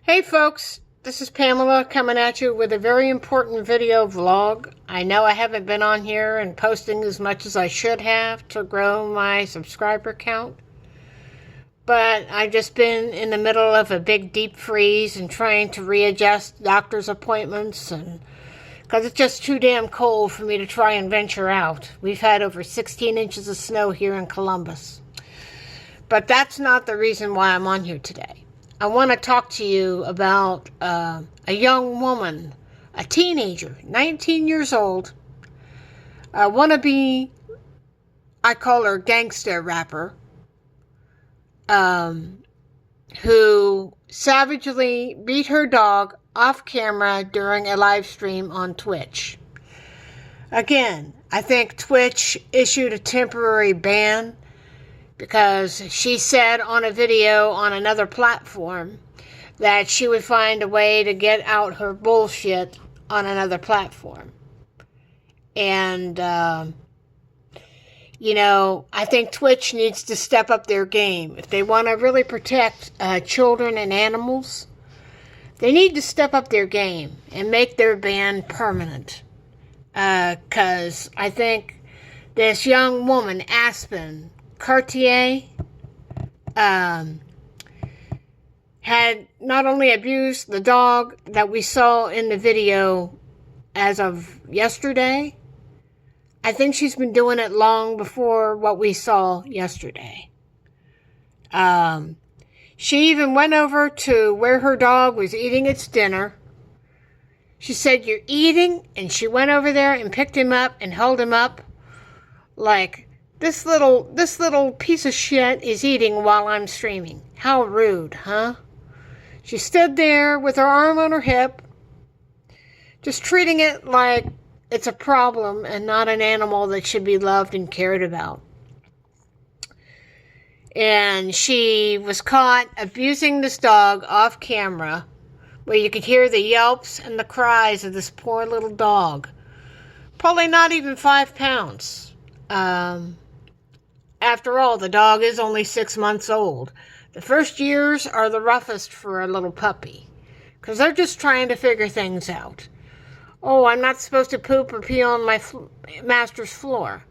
Hey folks, this is Pamela coming at you with a very important video vlog. I know I haven't been on here and posting as much as I should have to grow my subscriber count, but I've just been in the middle of a big deep freeze and trying to readjust doctor's appointments, and because it's just too damn cold for me to try and venture out. We've had over 16 inches of snow here in Columbus. But that's not the reason why I'm on here today. I want to talk to you about a young woman, a teenager, 19 years old, a wannabe, I call her gangster rapper, who savagely beat her dog off camera during a live stream on Twitch. Again, I think Twitch issued a temporary ban because she said on a video on another platform that she would find a way to get out her bullshit on another platform. And, I think Twitch needs to step up their game. If they want to really protect children and animals, they need to step up their game and make their ban permanent. Because I think this young woman, Aspen Kartier, had not only abused the dog that we saw in the video as of yesterday, I think she's been doing it long before what we saw yesterday. She even went over to where her dog was eating its dinner. She said, "You're eating?" And she went over there and picked him up and held him up like, This little piece of shit is eating while I'm streaming. How rude, huh? She stood there with her arm on her hip, just treating it like it's a problem and not an animal that should be loved and cared about. And she was caught abusing this dog off camera, where you could hear the yelps and the cries of this poor little dog. Probably not even 5 pounds. After all, the dog is only 6 months old. The first years are the roughest for a little puppy, because they're just trying to figure things out. Oh, I'm not supposed to poop or pee on my master's floor.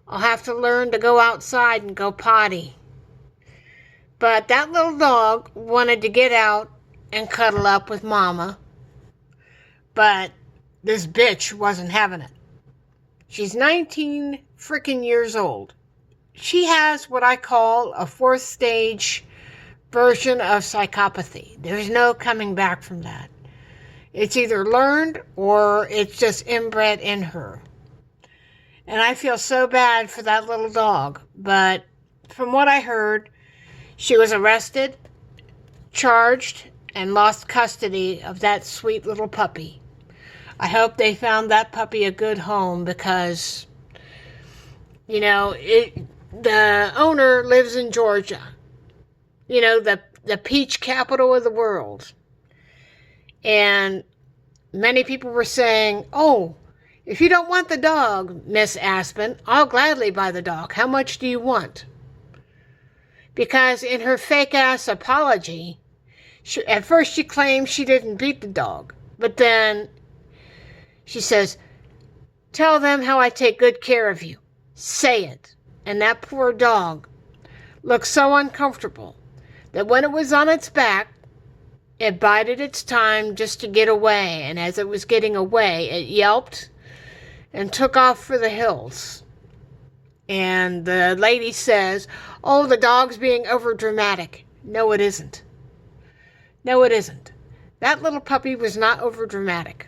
I'll have to learn to go outside and go potty. But that little dog wanted to get out and cuddle up with Mama, but this bitch wasn't having it. She's 19 freaking years old. She has what I call a 4th stage version of psychopathy. There's no coming back from that. It's either learned or it's just inbred in her. And I feel so bad for that little dog. But from what I heard, she was arrested, charged, and lost custody of that sweet little puppy. I hope they found that puppy a good home, because, the owner lives in Georgia, the peach capital of the world. And many people were saying, "Oh, if you don't want the dog, Miss Aspen, I'll gladly buy the dog. How much do you want?" Because in her fake-ass apology, at first she claimed she didn't beat the dog. But then she says, "Tell them how I take good care of you. Say it." And that poor dog looked so uncomfortable that when it was on its back, it bided its time just to get away. And as it was getting away, it yelped and took off for the hills. And the lady says, "Oh, the dog's being overdramatic." No, it isn't. No, it isn't. That little puppy was not overdramatic.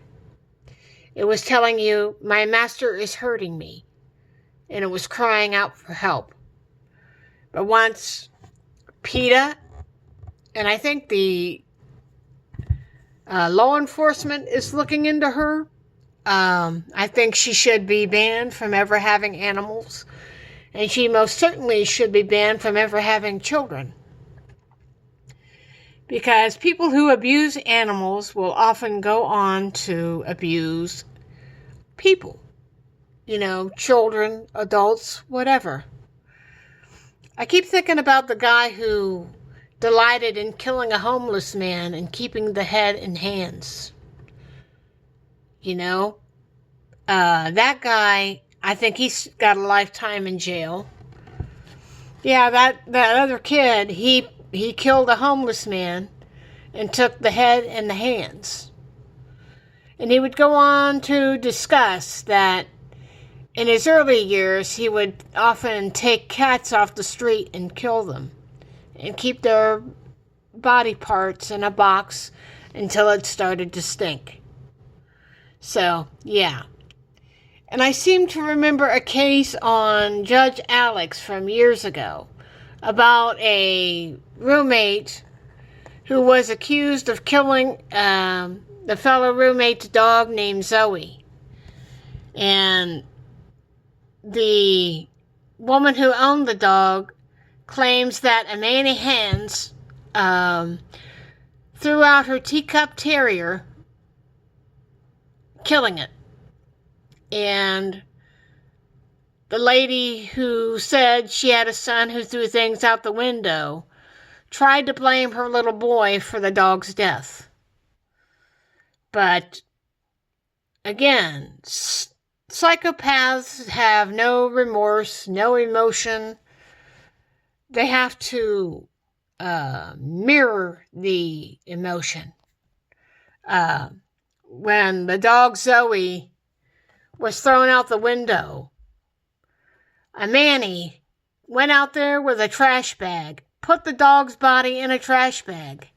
It was telling you, "My master is hurting me." And it was crying out for help. But once PETA, and I think the law enforcement is looking into her, I think she should be banned from ever having animals. And she most certainly should be banned from ever having children. Because people who abuse animals will often go on to abuse people. Children, adults, whatever. I keep thinking about the guy who delighted in killing a homeless man and keeping the head and hands. You know, that guy, I think he's got a lifetime in jail. Yeah, that other kid, he killed a homeless man and took the head and the hands. And he would go on to discuss that in his early years, he would often take cats off the street and kill them and keep their body parts in a box until it started to stink. So, yeah. And I seem to remember a case on Judge Alex from years ago about a roommate who was accused of killing the fellow roommate's dog named Zoe. And the woman who owned the dog claims that a Manny Hans threw out her teacup terrier, killing it. And the lady who said she had a son who threw things out the window tried to blame her little boy for the dog's death. But again, psychopaths have no remorse, no emotion. They have to mirror the emotion. When the dog Zoe was thrown out the window, a Manny went out there with a trash bag, put the dog's body in a trash bag,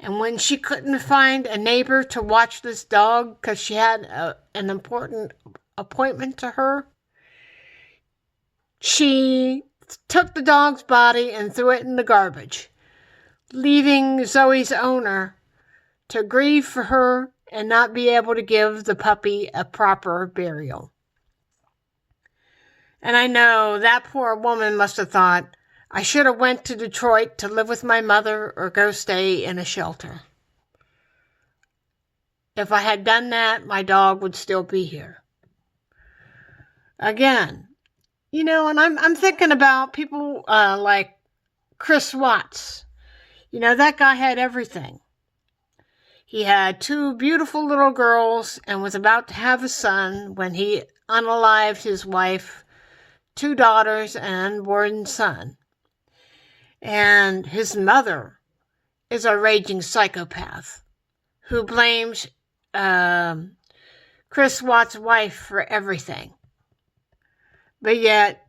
and when she couldn't find a neighbor to watch this dog because she had an important appointment to her, she took the dog's body and threw it in the garbage, leaving Zoe's owner to grieve for her and not be able to give the puppy a proper burial. And I know that poor woman must have thought, I should have went to Detroit to live with my mother or go stay in a shelter. If I had done that, my dog would still be here. Again, you know, and I'm thinking about people like Chris Watts. You know, that guy had everything. He had 2 beautiful little girls and was about to have a son when he unalived his wife, 2 daughters, and an unborn son. And his mother is a raging psychopath who blames Chris Watts' wife for everything. But yet,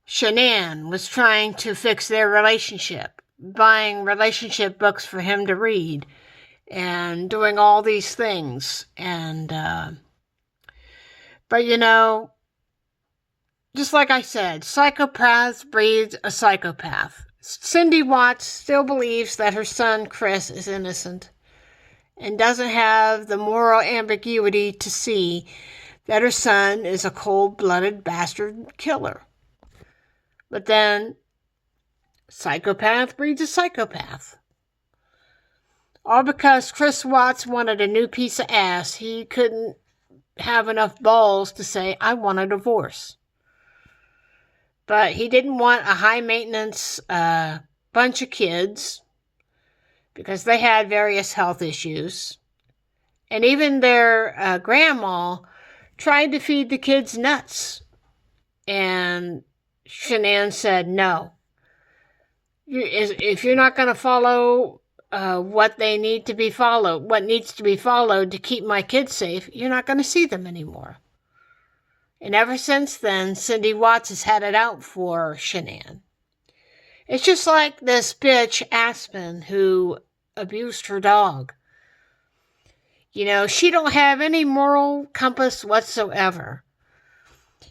Shanann was trying to fix their relationship, buying relationship books for him to read, and doing all these things. And, but you know, just like I said, psychopaths breed a psychopath. Cindy Watts still believes that her son, Chris, is innocent and doesn't have the moral ambiguity to see that her son is a cold-blooded bastard killer. But then, psychopath breeds a psychopath. All because Chris Watts wanted a new piece of ass, he couldn't have enough balls to say, I want a divorce. But he didn't want a high-maintenance bunch of kids because they had various health issues. And even their grandma tried to feed the kids nuts. And Shanann said, no. If you're not going to follow what needs to be followed to keep my kids safe, you're not going to see them anymore. And ever since then, Cindy Watts has had it out for Shanann. It's just like this bitch, Aspen, who abused her dog. You know, she don't have any moral compass whatsoever.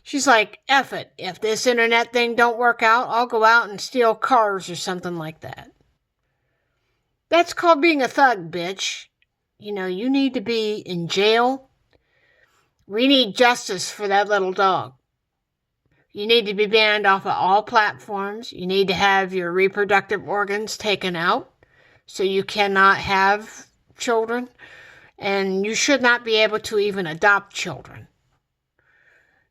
She's like, F it. If this internet thing don't work out, I'll go out and steal cars or something like that. That's called being a thug, bitch. You know, you need to be in jail. We need justice for that little dog. You need to be banned off of all platforms. You need to have your reproductive organs taken out so you cannot have children. And you should not be able to even adopt children.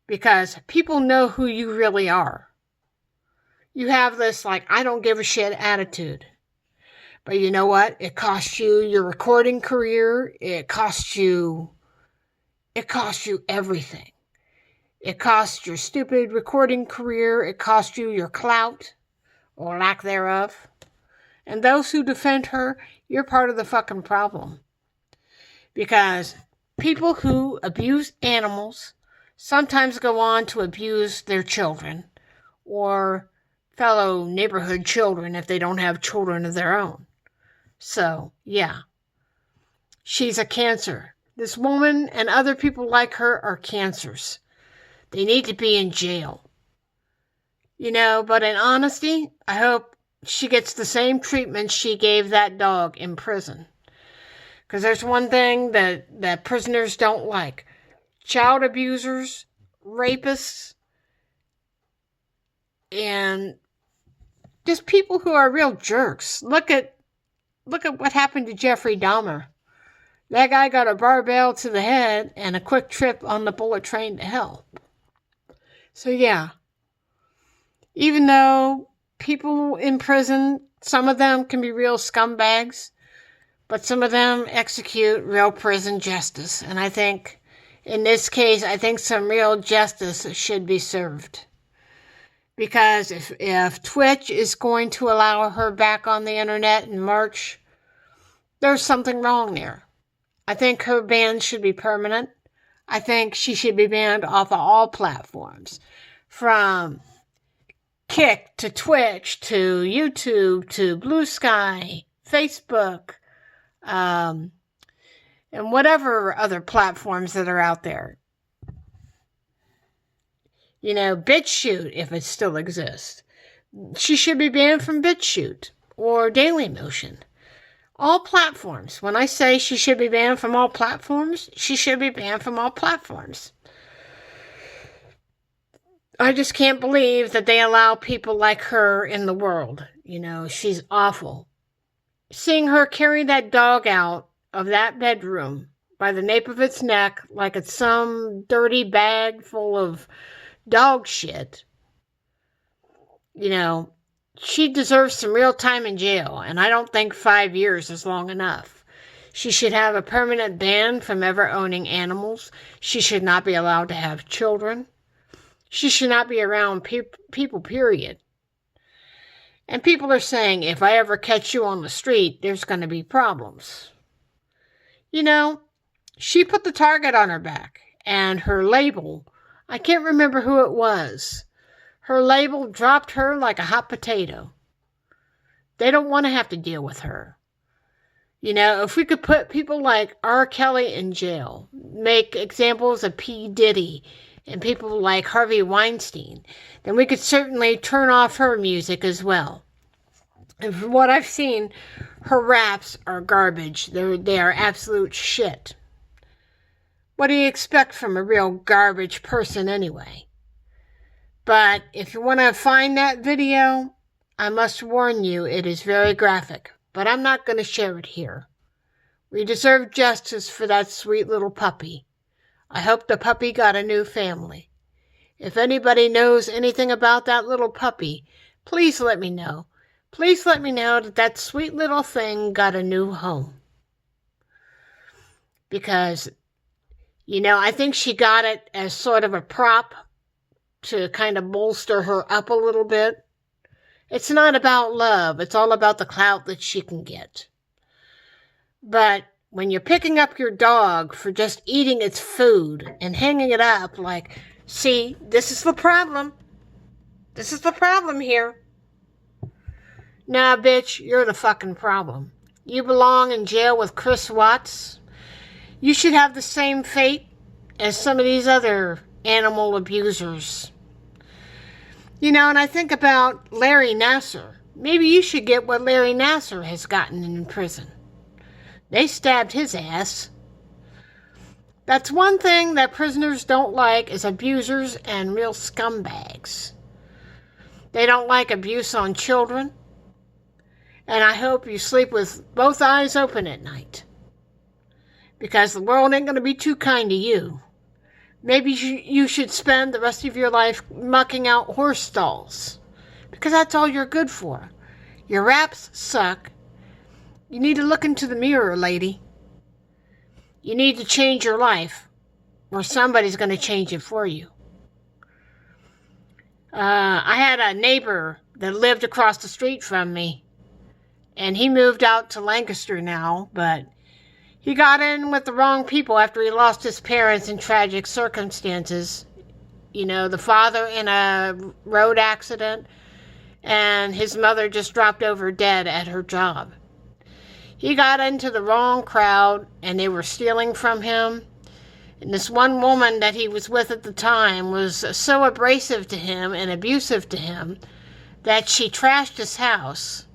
Because people know who you really are. You have this, like, I don't give a shit attitude. But you know what? It costs you your recording career. It costs you everything. It costs your stupid recording career. It costs you your clout, or lack thereof. And those who defend her, you're part of the fucking problem. Because people who abuse animals sometimes go on to abuse their children or fellow neighborhood children if they don't have children of their own. So, yeah, she's a cancer. This woman and other people like her are cancers. They need to be in jail. But in honesty, I hope she gets the same treatment she gave that dog in prison. Because there's one thing that prisoners don't like. Child abusers, rapists, and just people who are real jerks. Look at what happened to Jeffrey Dahmer. That guy got a barbell to the head and a quick trip on the bullet train to hell. So yeah, even though people in prison, some of them can be real scumbags, but some of them execute real prison justice. And I think, in this case, some real justice should be served. Because if Twitch is going to allow her back on the internet in March, there's something wrong there. I think her ban should be permanent. I think she should be banned off of all platforms. From Kick to Twitch to YouTube to Blue Sky, Facebook, and whatever other platforms that are out there. BitChute, if it still exists. She should be banned from BitChute or Dailymotion. All platforms. When I say she should be banned from all platforms, she should be banned from all platforms. I just can't believe that they allow people like her in the world. She's awful. Seeing her carry that dog out of that bedroom by the nape of its neck like it's some dirty bag full of dog shit. She deserves some real time in jail, and I don't think 5 years is long enough. She should have a permanent ban from ever owning animals. She should not be allowed to have children. She should not be around people, period. And people are saying, if I ever catch you on the street, there's going to be problems. She put the target on her back, and her label, I can't remember who it was. Her label dropped her like a hot potato. They don't want to have to deal with her. If we could put people like R. Kelly in jail, make examples of P. Diddy, and people like Harvey Weinstein, then we could certainly turn off her music as well. And from what I've seen, her raps are garbage. They are absolute shit. What do you expect from a real garbage person anyway? But if you want to find that video, I must warn you, it is very graphic. But I'm not going to share it here. We deserve justice for that sweet little puppy. I hope the puppy got a new family. If anybody knows anything about that little puppy, please let me know. Please let me know that sweet little thing got a new home. Because, I think she got it as sort of a prop to kind of bolster her up a little bit. It's not about love. It's all about the clout that she can get. But when you're picking up your dog for just eating its food and hanging it up like, see, this is the problem. This is the problem here. Nah, bitch, you're the fucking problem. You belong in jail with Chris Watts. You should have the same fate as some of these other animal abusers. And I think about Larry Nassar. Maybe you should get what Larry Nassar has gotten in prison. They stabbed his ass. That's one thing that prisoners don't like is abusers and real scumbags. They don't like abuse on children. And I hope you sleep with both eyes open at night. Because the world ain't going to be too kind to you. Maybe you should spend the rest of your life mucking out horse stalls. Because that's all you're good for. Your raps suck. You need to look into the mirror, lady. You need to change your life, or somebody's going to change it for you. I had a neighbor that lived across the street from me, and he moved out to Lancaster now, but he got in with the wrong people after he lost his parents in tragic circumstances. You know, the father in a road accident, and his mother just dropped over dead at her job. He got into the wrong crowd, and they were stealing from him. And this one woman that he was with at the time was so abrasive to him and abusive to him that she trashed his house.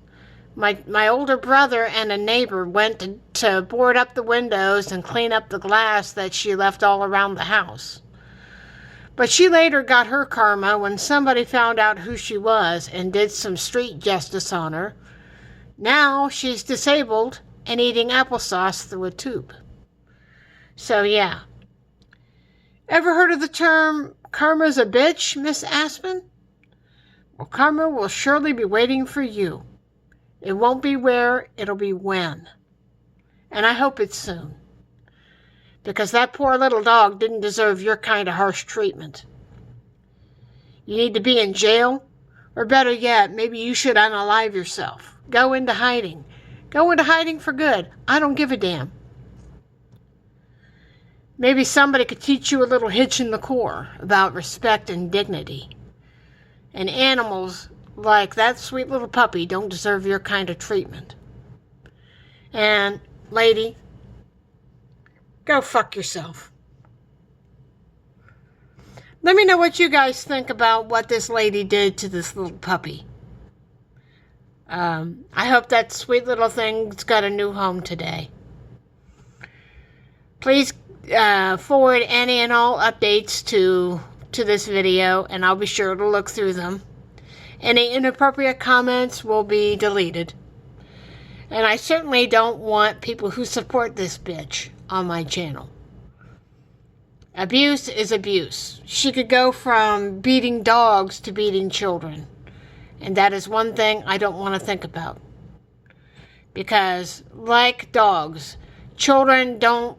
My older brother and a neighbor went to board up the windows and clean up the glass that she left all around the house. But she later got her karma when somebody found out who she was and did some street justice on her. Now she's disabled and eating applesauce through a tube. So yeah. Ever heard of the term, karma's a bitch, Miss Aspen? Well, karma will surely be waiting for you. It won't be where, it'll be when. And I hope it's soon. Because that poor little dog didn't deserve your kind of harsh treatment. You need to be in jail, or better yet, maybe you should unalive yourself. Go into hiding. Go into hiding for good. I don't give a damn. Maybe somebody could teach you a little hitch in the core about respect and dignity. And animals like that sweet little puppy don't deserve your kind of treatment. And, lady, go fuck yourself. Let me know what you guys think about what this lady did to this little puppy. I hope that sweet little thing's got a new home today. Please forward any and all updates to this video, and I'll be sure to look through them. Any inappropriate comments will be deleted. And I certainly don't want people who support this bitch on my channel. Abuse is abuse. She could go from beating dogs to beating children. And that is one thing I don't want to think about. Because, like dogs, children don't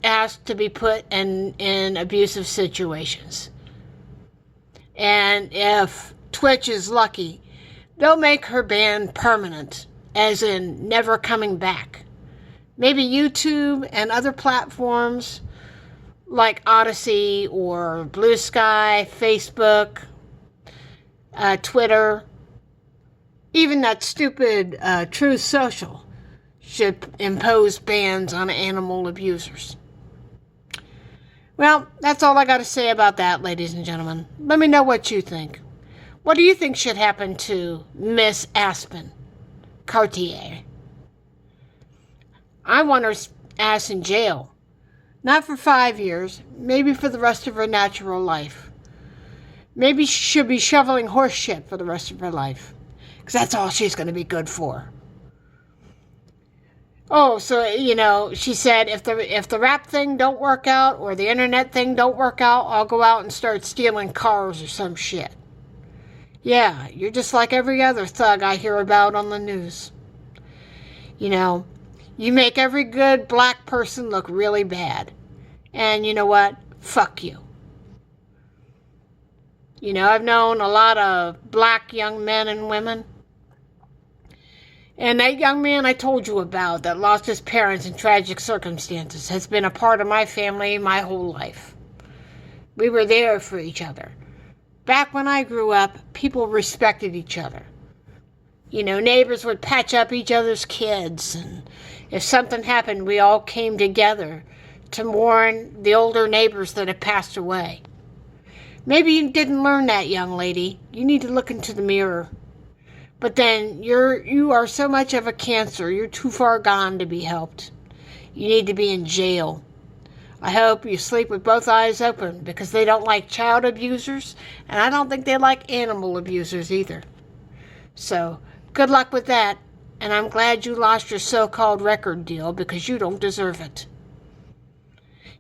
ask to be put in abusive situations. And if Twitch is lucky, they'll make her ban permanent, as in never coming back. Maybe YouTube and other platforms like Odyssey or Blue Sky, Facebook, Twitter, even that stupid Truth Social should impose bans on animal abusers. Well, that's all I got to say about that, ladies and gentlemen. Let me know what you think. What do you think should happen to Miss Aspen Kartier? I want her ass in jail. Not for 5 years, maybe for the rest of her natural life. Maybe she should be shoveling horse shit for the rest of her life. Because that's all she's going to be good for. Oh, so, you know, she said, if the rap thing don't work out, or the internet thing don't work out, I'll go out and start stealing cars or some shit. Yeah, you're just like every other thug I hear about on the news. You know, you make every good black person look really bad. And you know what? Fuck you. You know, I've known a lot of black young men and women. And that young man I told you about that lost his parents in tragic circumstances has been a part of my family my whole life. We were there for each other. Back when I grew up, people respected each other. You know, neighbors would patch up each other's kids, and if something happened, we all came together to mourn the older neighbors that had passed away. Maybe you didn't learn that, young lady. You need to look into the mirror. But then you are so much of a cancer, you're too far gone to be helped. You need to be in jail. I hope you sleep with both eyes open, because they don't like child abusers, and I don't think they like animal abusers either. So, good luck with that, and I'm glad you lost your so-called record deal, because you don't deserve it.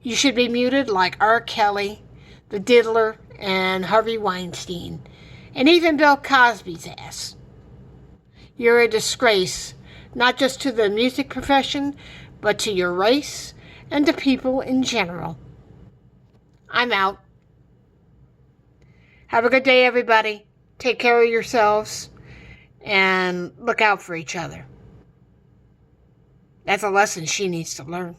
You should be muted like R. Kelly, the Diddler, and Harvey Weinstein, and even Bill Cosby's ass. You're a disgrace not just to the music profession, but to your race and to people in general. I'm out. Have a good day, everybody. Take care of yourselves and look out for each other. That's a lesson she needs to learn.